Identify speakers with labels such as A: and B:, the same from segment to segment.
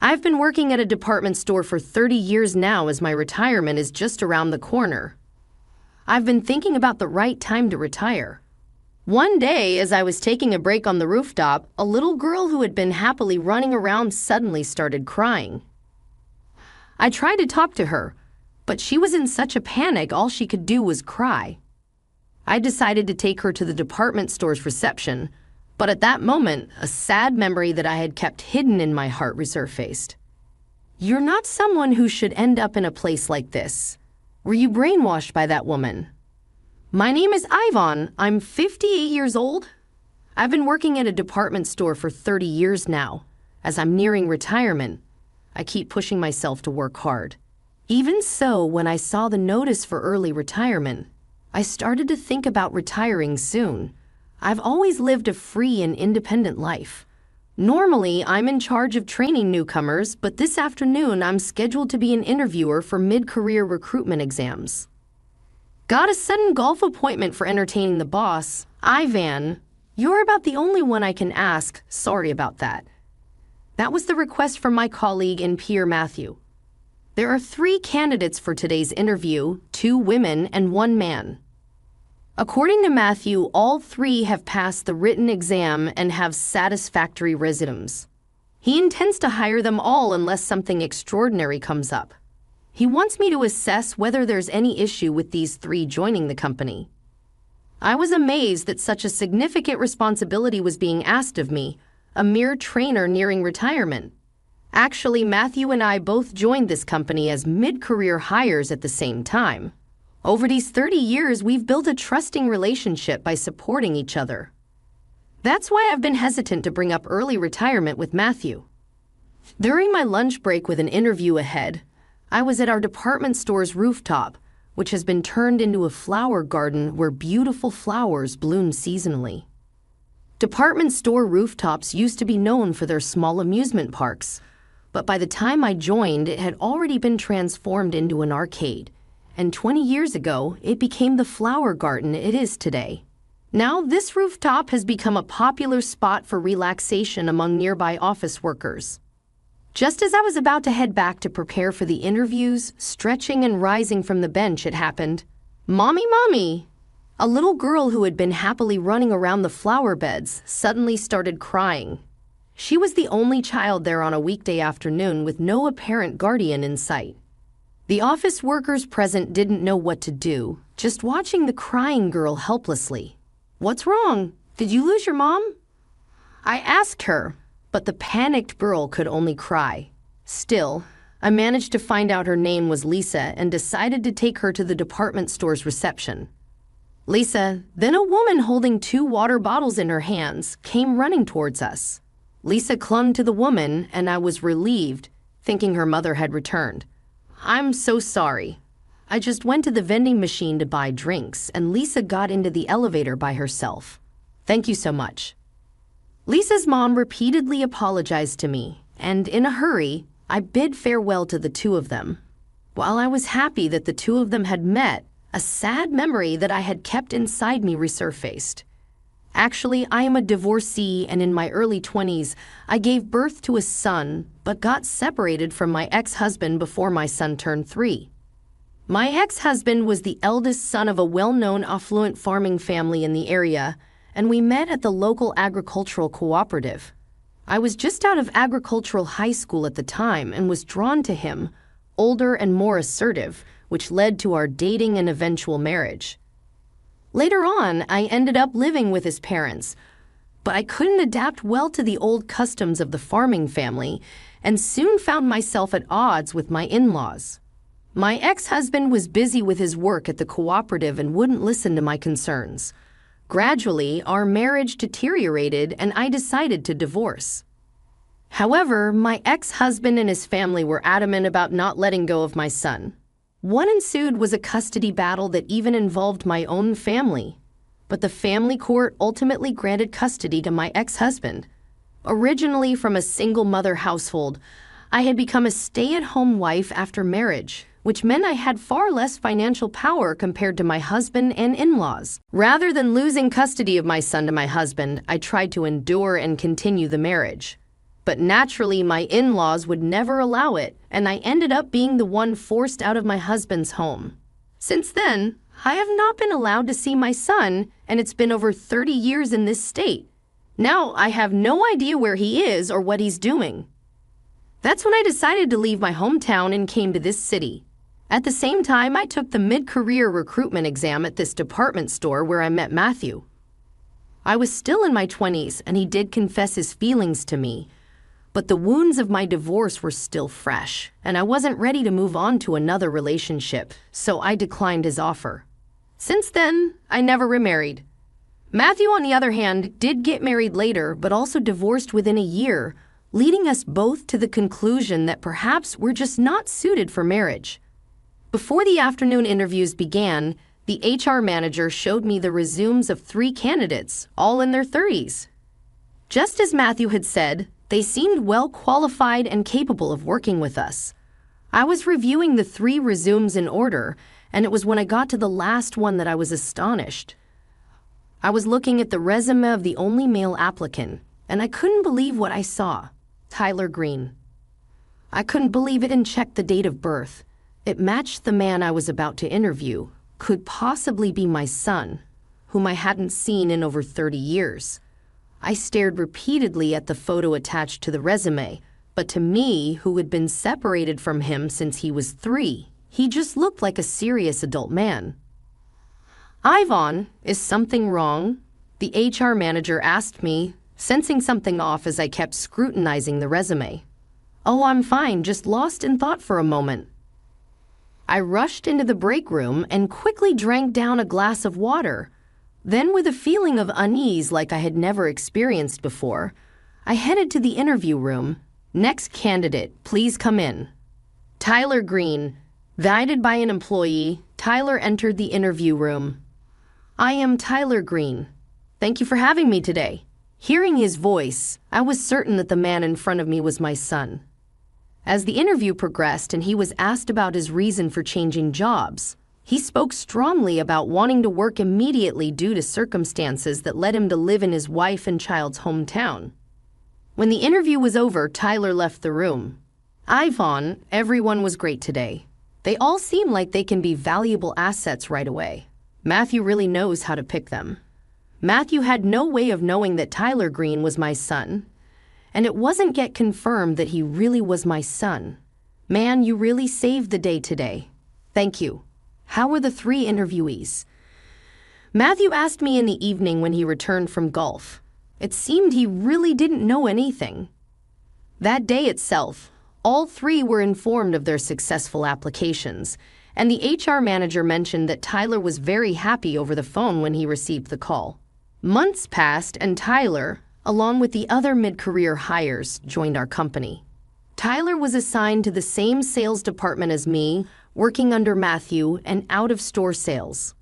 A: I've been working at a department store for 30 years now as my retirement is just around the corner. I've been thinking about the right time to retire. One day, as I was taking a break on the rooftop, a little girl who had been happily running around suddenly started crying. I tried to talk to her, but she was in such a panic all she could do was cry. I decided to take her to the department store's reception, but at that moment, a sad memory that I had kept hidden in my heart resurfaced. You're not someone who should end up in a place like this. Were you brainwashed by that woman? My name is Ivan. I'm 58 years old. I've been working at a department store for 30 years now. As I'm nearing retirement, I keep pushing myself to work hard. Even so, when I saw the notice for early retirement, I started to think about retiring soon. I've always lived a free and independent life. Normally, I'm in charge of training newcomers, but this afternoon I'm scheduled to be an interviewer for mid-career recruitment exams. Got a sudden golf appointment for entertaining the boss. Ivan, you're about the only one I can ask. Sorry about that. That was the request from my colleague and peer Matthew. There are 3 candidates for today's interview, 2 women and 1 man. According to Matthew, all 3 have passed the written exam and have satisfactory resumes. He intends to hire them all unless something extraordinary comes up. He wants me to assess whether there's any issue with these 3 joining the company. I was amazed that such a significant responsibility was being asked of me, a mere trainer nearing retirement. Actually, Matthew and I both joined this company as mid-career hires at the same time. Over these 30 years, we've built a trusting relationship by supporting each other. That's why I've been hesitant to bring up early retirement with Matthew. During my lunch break with an interview ahead, I was at our department store's rooftop, which has been turned into a flower garden where beautiful flowers bloom seasonally. Department store rooftops used to be known for their small amusement parks, but by the time I joined, it had already been transformed into an arcade. And 20 years ago, it became the flower garden it is today. Now, this rooftop has become a popular spot for relaxation among nearby office workers. Just as I was about to head back to prepare for the interviews, stretching and rising from the bench, it happened. Mommy, Mommy! A little girl who had been happily running around the flower beds suddenly started crying. She was the only child there on a weekday afternoon with no apparent guardian in sight. The office workers present didn't know what to do, just watching the crying girl helplessly. What's wrong? Did you lose your mom? I asked her, but the panicked girl could only cry. Still, I managed to find out her name was Lisa and decided to take her to the department store's reception. Lisa, then a woman holding 2 water bottles in her hands, came running towards us. Lisa clung to the woman, and I was relieved, thinking her mother had returned. I'm so sorry. I just went to the vending machine to buy drinks, and Lisa got into the elevator by herself. Thank you so much. Lisa's mom repeatedly apologized to me, and in a hurry, I bid farewell to the 2 of them. While I was happy that the 2 of them had met, a sad memory that I had kept inside me resurfaced. Actually, I am a divorcee, and in my early 20s, I gave birth to a son, but got separated from my ex-husband before my son turned 3. My ex-husband was the eldest son of a well-known affluent farming family in the area, and we met at the local agricultural cooperative. I was just out of agricultural high school at the time and was drawn to him, older and more assertive, which led to our dating and eventual marriage. Later on, I ended up living with his parents, but I couldn't adapt well to the old customs of the farming family and soon found myself at odds with my in-laws. My ex-husband was busy with his work at the cooperative and wouldn't listen to my concerns. Gradually, our marriage deteriorated and I decided to divorce. However, my ex-husband and his family were adamant about not letting go of my son. What ensued was a custody battle that even involved my own family, but the family court ultimately granted custody to my ex-husband. Originally from a single-mother household, I had become a stay-at-home wife after marriage, which meant I had far less financial power compared to my husband and in-laws. Rather than losing custody of my son to my husband, I tried to endure and continue the marriage. But naturally, my in-laws would never allow it, and I ended up being the one forced out of my husband's home. Since then, I have not been allowed to see my son, and it's been over 30 years in this state. Now I have no idea where he is or what he's doing. That's when I decided to leave my hometown and came to this city. At the same time, I took the mid-career recruitment exam at this department store where I met Matthew. I was still in my 20s, and he did confess his feelings to me. But the wounds of my divorce were still fresh, and I wasn't ready to move on to another relationship, so I declined his offer. Since then, I never remarried. Matthew, on the other hand, did get married later, but also divorced within a year, leading us both to the conclusion that perhaps we're just not suited for marriage. Before the afternoon interviews began, the HR manager showed me the resumes of 3 candidates, all in their 30s. Just as Matthew had said, they seemed well qualified and capable of working with us. I was reviewing the 3 resumes in order, and it was when I got to the last one that I was astonished. I was looking at the resume of the only male applicant, and I couldn't believe what I saw. Tyler Green. I couldn't believe it and checked the date of birth. It matched the man I was about to interview, could possibly be my son, whom I hadn't seen in over 30 years. I stared repeatedly at the photo attached to the resume, but to me, who had been separated from him since he was 3, he just looked like a serious adult man. Ivan, is something wrong? The HR manager asked me, sensing something off as I kept scrutinizing the resume. Oh, I'm fine, just lost in thought for a moment. I rushed into the break room and quickly drank down a glass of water. Then, with a feeling of unease like I had never experienced before, I headed to the interview room. Next candidate, please come in. Tyler Green. Guided by an employee, Tyler entered the interview room. I am Tyler Green. Thank you for having me today. Hearing his voice, I was certain that the man in front of me was my son. As the interview progressed and he was asked about his reason for changing jobs, he spoke strongly about wanting to work immediately due to circumstances that led him to live in his wife and child's hometown. When the interview was over, Tyler left the room. Ivan, everyone was great today. They all seem like they can be valuable assets right away. Matthew really knows how to pick them. Matthew had no way of knowing that Tyler Green was my son, and it wasn't yet confirmed that he really was my son. Man, you really saved the day today. Thank you. How were the 3 interviewees? Matthew asked me in the evening when he returned from golf. It seemed he really didn't know anything. That day itself, all 3 were informed of their successful applications, and the HR manager mentioned that Tyler was very happy over the phone when he received the call. Months passed and Tyler, along with the other mid-career hires, joined our company. Tyler was assigned to the same sales department as me, working under Matthew and out-of-store sales.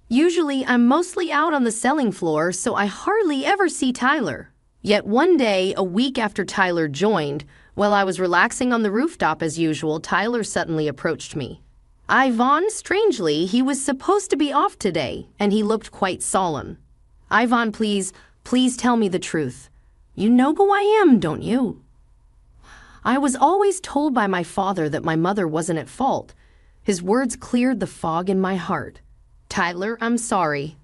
A: Usually, I'm mostly out on the selling floor, so I hardly ever see Tyler. Yet one day, a week after Tyler joined, while I was relaxing on the rooftop as usual, Tyler suddenly approached me. Ivan, strangely, he was supposed to be off today, and he looked quite solemn. Ivan, please tell me the truth. You know who I am, don't you? I was always told by my father that my mother wasn't at fault. His words cleared the fog in my heart. Tyler, I'm sorry.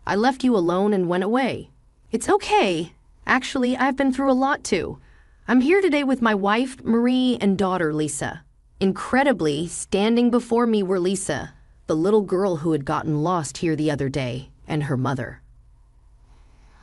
A: I left you alone and went away. It's okay. Actually, I've been through a lot too. I'm here today with my wife, Marie, and daughter, Lisa. Incredibly, standing before me were Lisa, the little girl who had gotten lost here the other day, and her mother.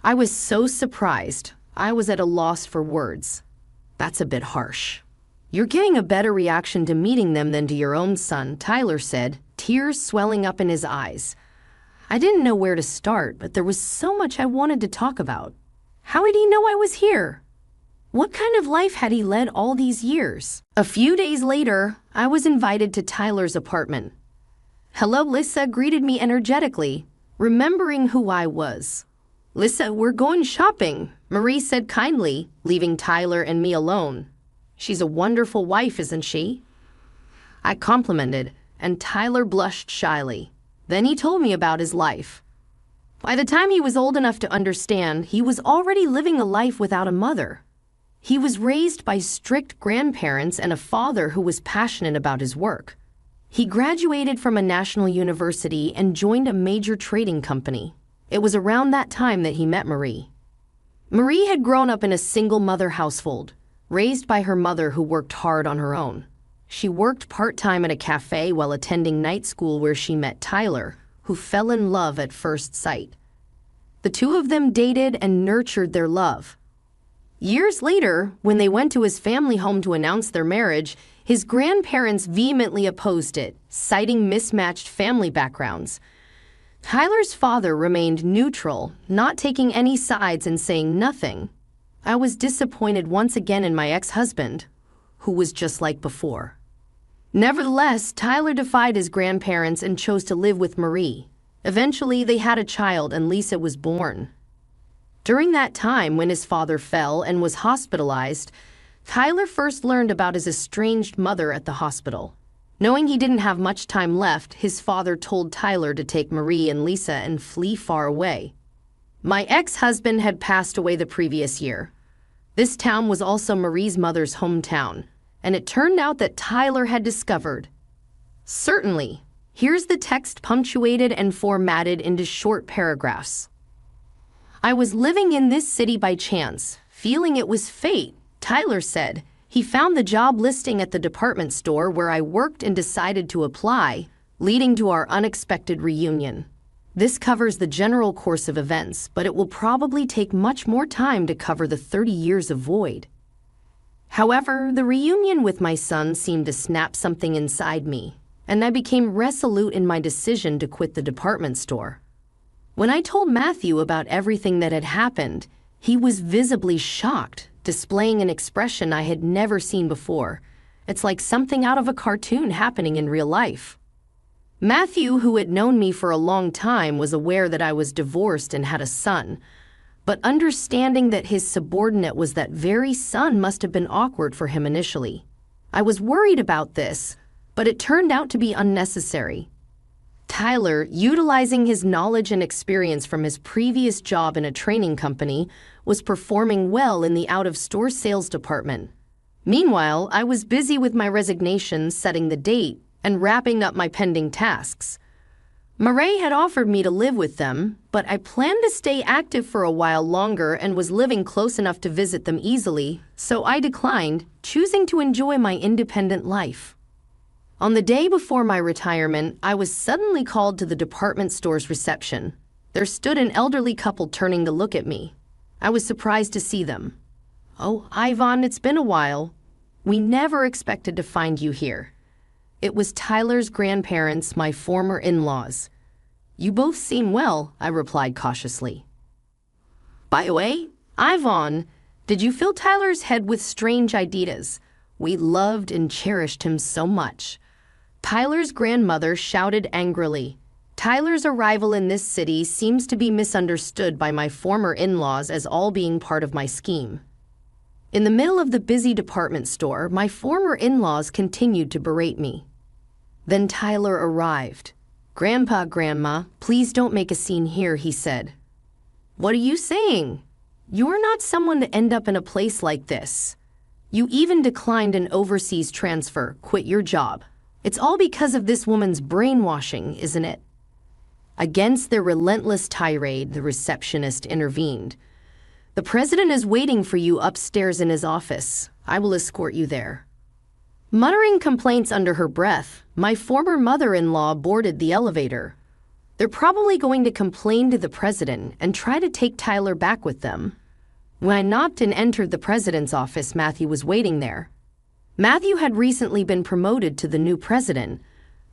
A: I was so surprised. I was at a loss for words. That's a bit harsh. You're getting a better reaction to meeting them than to your own son, Tyler said, tears swelling up in his eyes. I didn't know where to start, but there was so much I wanted to talk about. How did he know I was here? What kind of life had he led all these years? A few days later, I was invited to Tyler's apartment. Hello, Lisa greeted me energetically, remembering who I was. Lisa, we're going shopping, Marie said kindly, leaving Tyler and me alone. She's a wonderful wife, isn't she? I complimented, and Tyler blushed shyly. Then he told me about his life. By the time he was old enough to understand, he was already living a life without a mother. He was raised by strict grandparents and a father who was passionate about his work. He graduated from a national university and joined a major trading company. It was around that time that he met Marie. Marie had grown up in a single-mother household, raised by her mother who worked hard on her own. She worked part-time at a cafe while attending night school where she met Tyler, who fell in love at first sight. The two of them dated and nurtured their love. Years later, when they went to his family home to announce their marriage, his grandparents vehemently opposed it, citing mismatched family backgrounds. Tyler's father remained neutral, not taking any sides and saying nothing. I was disappointed once again in my ex-husband, who was just like before. Nevertheless, Tyler defied his grandparents and chose to live with Marie. Eventually, they had a child and Lisa was born. During that time, when his father fell and was hospitalized, Tyler first learned about his estranged mother at the hospital. Knowing he didn't have much time left, his father told Tyler to take Marie and Lisa and flee far away. My ex-husband had passed away the previous year. This town was also Marie's mother's hometown, and it turned out that Tyler had discovered. Certainly, here's the text punctuated and formatted into short paragraphs. I was living in this city by chance, feeling it was fate, Tyler said. He found the job listing at the department store where I worked and decided to apply, leading to our unexpected reunion. This covers the general course of events, but it will probably take much more time to cover the 30 years of void. However, the reunion with my son seemed to snap something inside me, and I became resolute in my decision to quit the department store. When I told Matthew about everything that had happened, he was visibly shocked, displaying an expression I had never seen before. It's like something out of a cartoon happening in real life. Matthew, who had known me for a long time, was aware that I was divorced and had a son, but understanding that his subordinate was that very son must have been awkward for him initially. I was worried about this, but it turned out to be unnecessary. Tyler, utilizing his knowledge and experience from his previous job in a training company, was performing well in the out-of-store sales department. Meanwhile, I was busy with my resignation, setting the date, and wrapping up my pending tasks. Marie had offered me to live with them, but I planned to stay active for a while longer and was living close enough to visit them easily, so I declined, choosing to enjoy my independent life. On the day before my retirement, I was suddenly called to the department store's reception. There stood an elderly couple turning to look at me. I was surprised to see them. "Oh, Ivan, it's been a while. We never expected to find you here." It was Tyler's grandparents, my former in-laws. "You both seem well," I replied cautiously. "By the way, Ivan, did you fill Tyler's head with strange ideas? We loved and cherished him so much." Tyler's grandmother shouted angrily. Tyler's arrival in this city seems to be misunderstood by my former in-laws as all being part of my scheme. In the middle of the busy department store, my former in-laws continued to berate me. Then Tyler arrived. "Grandpa, Grandma, please don't make a scene here," he said. "What are you saying? You're not someone to end up in a place like this. You even declined an overseas transfer, quit your job. It's all because of this woman's brainwashing, isn't it?" Against their relentless tirade, the receptionist intervened. "The president is waiting for you upstairs in his office. I will escort you there." Muttering complaints under her breath, my former mother-in-law boarded the elevator. They're probably going to complain to the president and try to take Tyler back with them. When I knocked and entered the president's office, Matthew was waiting there. Matthew had recently been promoted to the new president,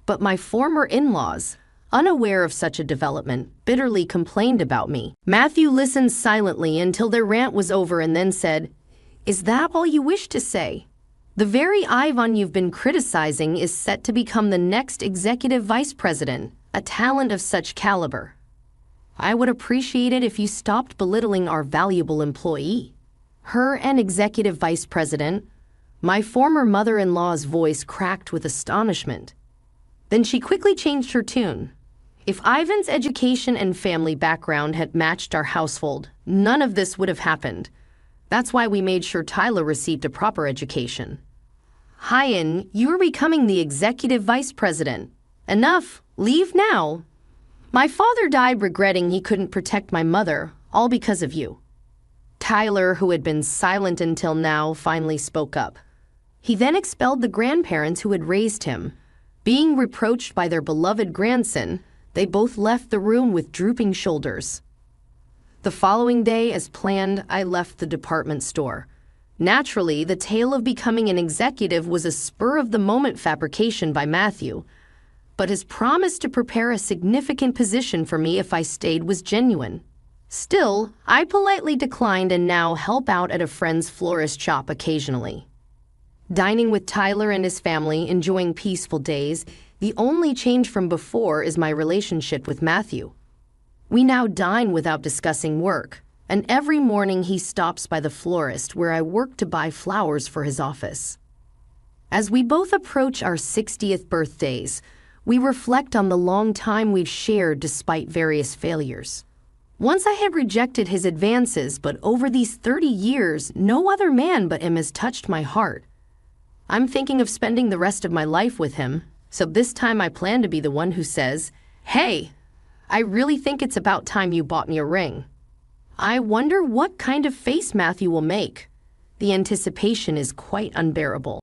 A: but my former in-laws, unaware of such a development, bitterly complained about me. Matthew listened silently until their rant was over and then said, "Is that all you wish to say? The very Ivan you've been criticizing is set to become the next executive vice president, a talent of such caliber. I would appreciate it if you stopped belittling our valuable employee." Her an executive vice president? My former mother-in-law's voice cracked with astonishment. Then she quickly changed her tune. "If Ivan's education and family background had matched our household, none of this would have happened. That's why we made sure Tyler received a proper education. Hyan, you are becoming the executive vice president. Enough. Leave now. My father died regretting he couldn't protect my mother, all because of you. Tyler, who had been silent until now, finally spoke up. He then expelled the grandparents who had raised him. Being reproached by their beloved grandson, they both left the room with drooping shoulders. The following day, as planned, I left the department store. Naturally, the tale of becoming an executive was a spur-of-the-moment fabrication by Matthew, but his promise to prepare a significant position for me if I stayed was genuine. Still, I politely declined and now help out at a friend's florist shop occasionally. Dining with Tyler and his family, enjoying peaceful days, the only change from before is my relationship with Matthew. We now dine without discussing work, and every morning he stops by the florist where I work to buy flowers for his office. As we both approach our 60th birthdays, we reflect on the long time we've shared despite various failures. Once I had rejected his advances, but over these 30 years, no other man but him has touched my heart. I'm thinking of spending the rest of my life with him, so this time I plan to be the one who says, "Hey, I really think it's about time you bought me a ring." I wonder what kind of face Matthew will make. The anticipation is quite unbearable.